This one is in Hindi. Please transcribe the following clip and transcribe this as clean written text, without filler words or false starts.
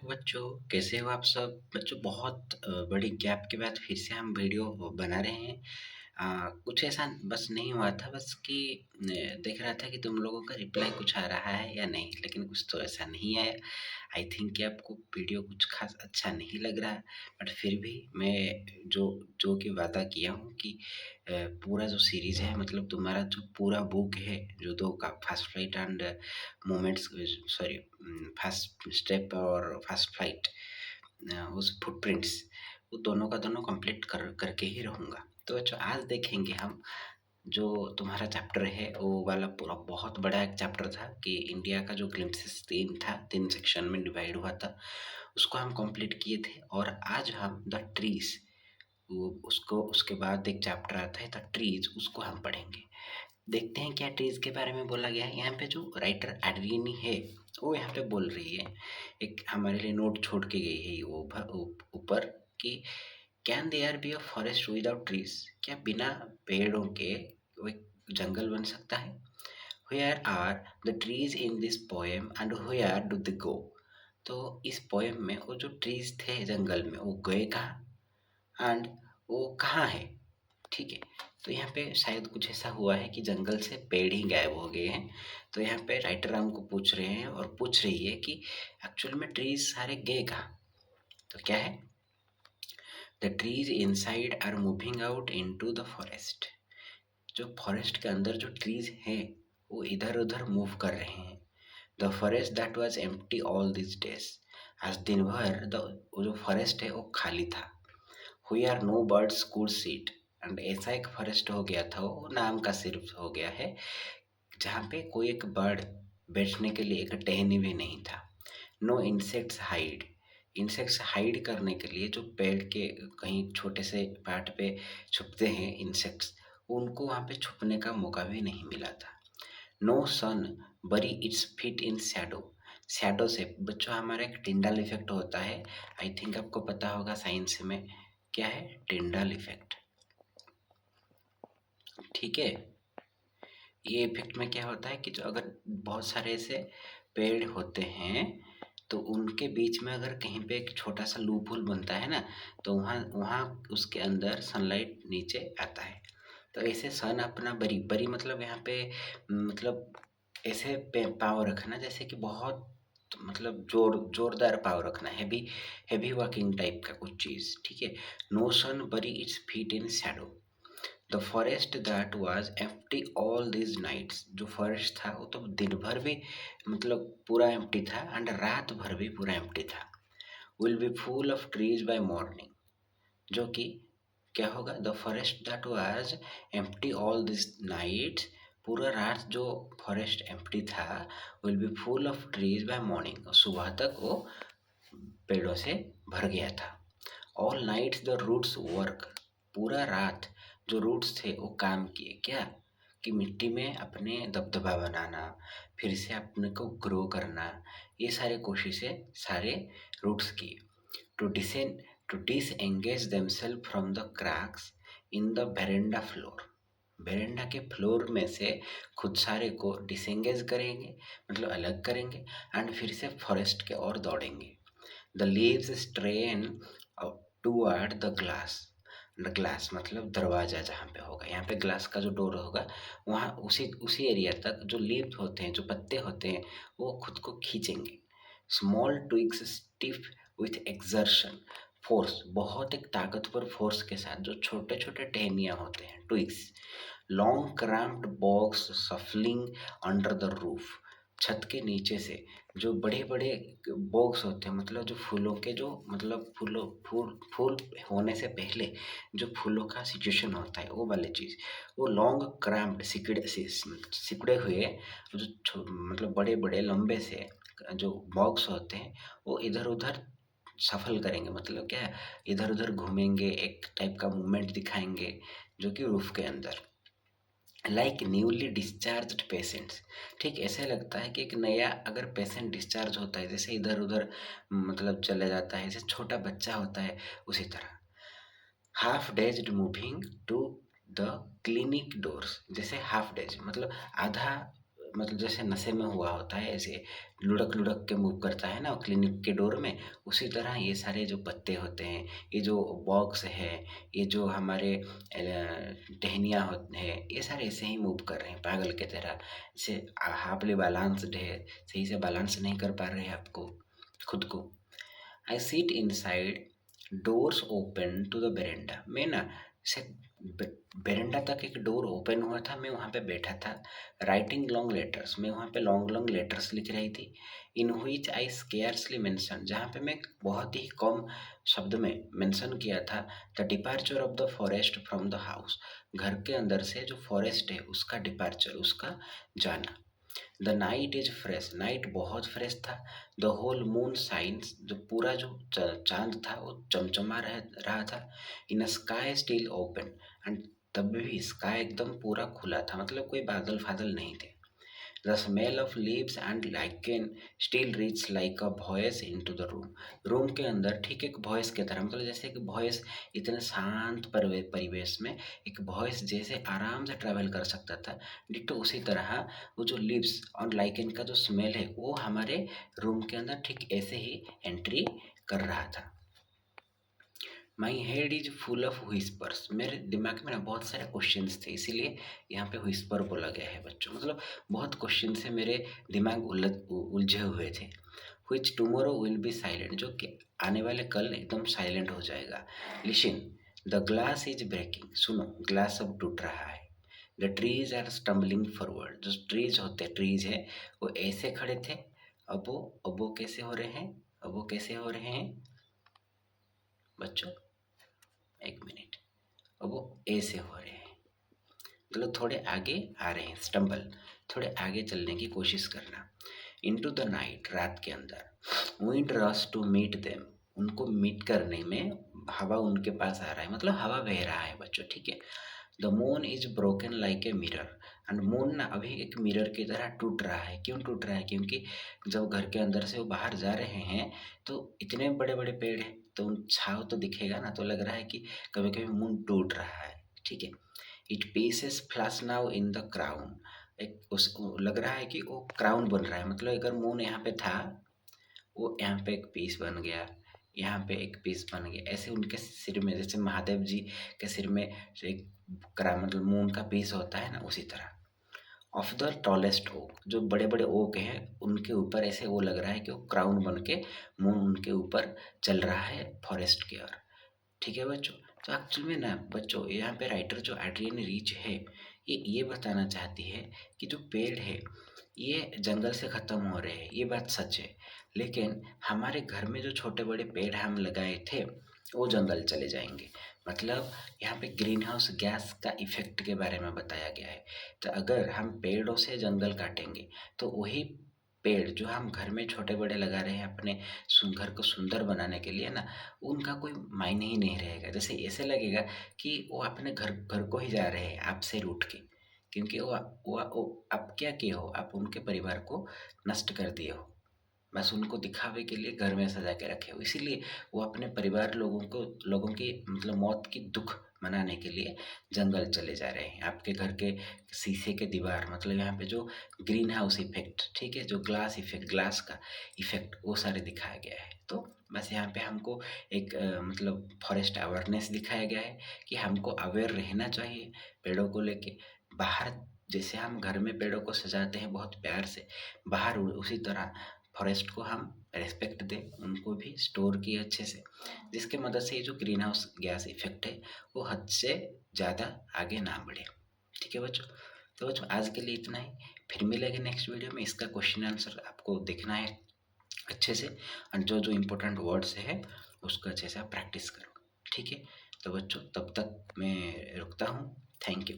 बच्चों, कैसे हो आप सब? बच्चों, बहुत बड़ी गैप के बाद फिर से हम वीडियो बना रहे हैं। कुछ ऐसा बस नहीं हुआ था, बस कि देख रहा था कि तुम लोगों का रिप्लाई कुछ आ रहा है या नहीं, लेकिन कुछ तो ऐसा नहीं आया। आई थिंक कि आपको वीडियो कुछ खास अच्छा नहीं लग रहा है, बट फिर भी मैं जो जो कि वादा किया हूँ कि पूरा जो सीरीज़ है, मतलब तुम्हारा जो पूरा बुक है, जो दो का first flight and moments, sorry, first step और फर्स्ट फ्लाइट, उस फुटप्रिंट्स, वो दोनों का दोनों कंप्लीट करके ही रहूँगा। तो बच्चों, आज देखेंगे हम जो तुम्हारा चैप्टर है, वो वाला पूरा बहुत बड़ा एक चैप्टर था कि इंडिया का जो ग्लिम्पसेस 3 था, 3 सेक्शन में डिवाइड हुआ था, उसको हम कंप्लीट किए थे। और आज हम द ट्रीज़, वो उसको उसके बाद एक चैप्टर आता है द ट्रीज़, उसको हम पढ़ेंगे। देखते हैं क्या ट्रीज़ के बारे में बोला गया है। यहाँ पे जो राइटर एड्रियनी है, वो यहाँ पे बोल रही है, एक हमारे लिए नोट छोड़ के गई है वो ऊपर कि can there be a forest without trees? क्या बिना पेड़ों के वो एक जंगल बन सकता है? Where are the trees in this poem and where do they go? तो इस पोएम में वो जो ट्रीज थे जंगल में, वो गए कहाँ एंड वो कहाँ है? ठीक है। तो यहाँ पे शायद कुछ ऐसा हुआ है कि जंगल से पेड़ ही गायब हो गए हैं। तो यहाँ पे राइटर हमको पूछ रहे हैं और पूछ रही है कि एक्चुअल में ट्रीज सारे गए कहाँ? तो क्या है? The trees inside are moving out into the forest. जो फॉरेस्ट के अंदर जो ट्रीज हैं, वो इधर उधर मूव कर रहे हैं। The forest that was empty all this days. आज दिन भर वो जो फॉरेस्ट है वो खाली था। We are no birds could sit. And ऐसा एक फॉरेस्ट हो गया था, वो नाम का सिर्फ हो गया है, जहाँ पे कोई एक बर्ड बैठने के लिए एक टहनी भी नहीं था। No insects hide. Insects hide करने के लिए जो पेड़ के कहीं छोटे से पार्ट पे छुपते हैं इंसेक्ट्स, उनको वहाँ पे छुपने का मौका भी नहीं मिला था। No sun bury its feet in shadow. Shadow से बच्चों हमारा एक टिंडल इफेक्ट होता है। आई थिंक आपको पता होगा साइंस में क्या है टिंडल इफेक्ट। ठीक है। ये इफेक्ट में क्या होता है कि जो अगर बहुत सारे ऐसे पेड़ होते हैं, तो उनके बीच में अगर कहीं पे एक छोटा सा लूप होल बनता है ना, तो वहाँ वहाँ उसके अंदर सनलाइट नीचे आता है। तो ऐसे सन अपना बरी बरी मतलब यहाँ पे मतलब ऐसे पाँव रखना जैसे कि बहुत, मतलब जोरदार पाँव रखना, हैवी हैवी वर्किंग टाइप का कुछ चीज़। ठीक है। No sun bury its feet in shadow. The forest that was empty all these nights. जो फॉरेस्ट था वो तो दिन भर भी मतलब पूरा एम्प्टी था, एंड रात भर भी पूरा एम्प्टी था। Will be full of trees by morning. जो कि क्या होगा? The forest that was empty all this nights, पूरा रात जो फॉरेस्ट एम्प्टी था, will be full of trees by morning, सुबह तक वो पेड़ों से भर गया था। All nights the roots work. पूरा रात जो रूट्स थे वो काम किए, क्या कि मिट्टी में अपने दबदबा बनाना, फिर से अपने को ग्रो करना, ये सारे कोशिशें सारे रूट्स किए। To descend to disengage themselves from the cracks in the veranda floor. Veranda के फ्लोर में से खुद सारे को डिसएंगेज करेंगे, मतलब अलग करेंगे, एंड फिर से फॉरेस्ट के ओर दौड़ेंगे। The leaves strain toward the glass. Glass मतलब दरवाजा जहाँ पे होगा, यहाँ पे ग्लास का जो डोर होगा, वहाँ उसी उसी एरिया तक जो लीव्स होते हैं, जो पत्ते होते हैं, वो खुद को खींचेंगे। Small twigs stiff with exertion. Force, बहुत एक ताकतवर फोर्स के साथ जो छोटे छोटे टहनियाँ होते हैं, twigs. Long cramped box सफलिंग under the roof. छत के नीचे से जो बड़े बड़े बॉक्स होते हैं, मतलब जो फूलों के जो मतलब फूल फूल होने से पहले जो फूलों का सिचुएशन होता है, वो वाली चीज़, वो लॉन्ग क्रैम्प्ड सिकुड़े हुए जो मतलब बड़े बड़े लंबे से जो बॉक्स होते हैं, वो इधर उधर सफल करेंगे, मतलब क्या, इधर उधर घूमेंगे, एक टाइप का मूवमेंट दिखाएंगे, जो कि रूफ के अंदर। Like newly discharge patients. ठीक ऐसे लगता है कि एक नया अगर पेशेंट डिस्चार्ज होता है, जैसे इधर उधर मतलब चले जाता है, जैसे छोटा बच्चा होता है, उसी तरह। Half days moving to the clinic doors. जैसे हाफ डेज मतलब आधा मतलब जैसे नशे में हुआ होता है, ऐसे लुढ़क-लुढ़क के मूव करता है ना क्लिनिक के डोर में, उसी तरह ये सारे जो पत्ते होते हैं, ये जो बॉक्स है, ये जो हमारे टहनियाँ होत हैं, ये सारे ऐसे ही मूव कर रहे हैं पागल की तरह। जैसे हाफली बैलेंस्ड है, सही से बैलेंस नहीं कर पा रहे हैं आपको खुद को। I sit inside doors open to the veranda. मैं ना से बेरेंडा तक एक डोर ओपन हुआ था, मैं वहाँ पे बैठा था। राइटिंग लॉन्ग लेटर्स, मैं वहाँ पे लॉन्ग लॉन्ग लेटर्स लिख रही थी। इन हुईच आई स्केयर्सली मेंशन, जहाँ पे मैं बहुत ही कम शब्द में मेंशन किया था the departure of the forest from the house, घर के अंदर से जो फॉरेस्ट है उसका डिपार्चर, उसका जाना। The night is fresh, night बहुत फ्रेश था। द होल मून साइंस, जो पूरा जो चांद था वो चमचमा रहा था। इन स्काई स्टिल ओपन, एंड तब भी स्काई एकदम पूरा खुला था, मतलब कोई बादल फादल नहीं थे। The smell of leaves and lichen still reach like a voice into the room, room के अंदर ठीक एक वॉइस की तरह, मतलब जैसे कि वॉइस इतने शांत परिवेश में एक वॉइस जैसे आराम से ट्रैवल कर सकता था, डिट्टो उसी तरह वो जो लीव्स और लाइकेन का जो स्मेल है वो हमारे रूम के अंदर ठीक ऐसे ही एंट्री कर रहा था। My head is full of whispers, मेरे दिमाग में ना बहुत सारे क्वेश्चंस थे, इसीलिए यहाँ पे व्हिस्पर बोला गया है बच्चों, मतलब बहुत क्वेश्चन से मेरे दिमाग उलझे हुए थे। Which tomorrow will be silent, जो कि आने वाले कल एकदम साइलेंट हो जाएगा। Listen, the glass is breaking, सुनो ग्लास अब टूट रहा है। The trees are stumbling forward, जो ट्रीज होते ट्रीज है वो ऐसे खड़े थे, अब वो कैसे हो रहे हैं, अब वो कैसे हो रहे हैं बच्चों, एक मिनट, अब वो ऐसे हो रहे हैं, मतलब थोड़े आगे आ रहे हैं, स्टम्बल, थोड़े आगे चलने की कोशिश करना। इनटू द नाइट, रात के अंदर। Wind rush to meet them, उनको मीट करने में हवा उनके पास आ रहा है, मतलब हवा बह रहा है बच्चों, ठीक है। The moon is broken like a mirror, and moon ना अभी एक मिरर की तरह टूट रहा है। क्यों टूट रहा है, क्योंकि जब घर के अंदर से वो बाहर जा रहे हैं तो इतने बड़े बड़े पेड़ हैं तो उन छाव तो दिखेगा ना, तो लग रहा है कि कभी कभी मून टूट रहा है, ठीक है। It pieces flash now in the crown, एक उस लग रहा है कि वो क्राउन बन रहा है, मतलब अगर मून यहाँ पे था, वो यहाँ पे एक पीस बन गया, यहाँ पे एक पीस बन गया, ऐसे उनके सिर में, जैसे महादेव जी के सिर में एक मतलब मून का पीस होता है ना, उसी तरह। ऑफ द टॉलेस्ट ओक, जो बड़े बड़े ओक हैं उनके ऊपर ऐसे वो लग रहा है कि वो क्राउन बन के मून उनके ऊपर चल रहा है फॉरेस्ट की ओर, ठीक है बच्चों। तो एक्चुअल में ना बच्चों, यहाँ पे राइटर जो एड्रियन रीच है ये बताना चाहती है कि जो पेड़ है ये जंगल से ख़त्म हो रहे हैं, ये बात सच है। लेकिन हमारे घर में जो छोटे बड़े पेड़ हम लगाए थे वो जंगल चले जाएंगे, मतलब यहाँ पे ग्रीन हाउस गैस का इफेक्ट के बारे में बताया गया है। तो अगर हम पेड़ों से जंगल काटेंगे तो वही पेड़ जो हम घर में छोटे बड़े लगा रहे हैं अपने घर को सुंदर बनाने के लिए ना, उनका कोई मायने ही नहीं रहेगा। जैसे ऐसे लगेगा कि वो अपने घर घर को ही जा रहे हैं आपसे रूठ के, क्योंकि वो आप क्या किए हो, आप उनके परिवार को नष्ट कर दिए हो, बस उनको दिखावे के लिए घर में सजा के रखे हो, इसीलिए वो अपने परिवार लोगों की मतलब मौत की दुख मनाने के लिए जंगल चले जा रहे हैं। आपके घर के शीशे के दीवार, मतलब यहाँ पे जो ग्रीन हाउस इफेक्ट, ठीक है, जो ग्लास इफेक्ट, ग्लास का इफेक्ट, वो सारे दिखाया गया है। तो बस यहाँ पे हमको एक मतलब फॉरेस्ट अवेयरनेस दिखाया गया है कि हमको अवेयर रहना चाहिए पेड़ों को लेके। बाहर जैसे हम घर में पेड़ों को सजाते हैं बहुत प्यार से, बाहर उसी तरह फॉरेस्ट को हम रेस्पेक्ट दें, उनको भी स्टोर किए अच्छे से, जिसके मदद से ये जो ग्रीन हाउस गैस इफेक्ट है वो हद से ज़्यादा आगे ना बढ़े, ठीक है बच्चों। तो बच्चों आज के लिए इतना ही, फिर मिलेंगे नेक्स्ट वीडियो में। इसका क्वेश्चन आंसर आपको देखना है अच्छे से, और जो जो इम्पोर्टेंट वर्ड्स है उसको अच्छे से आप प्रैक्टिस करो, ठीक है। तो बच्चों तब तक मैं रुकता हूँ, थैंक यू।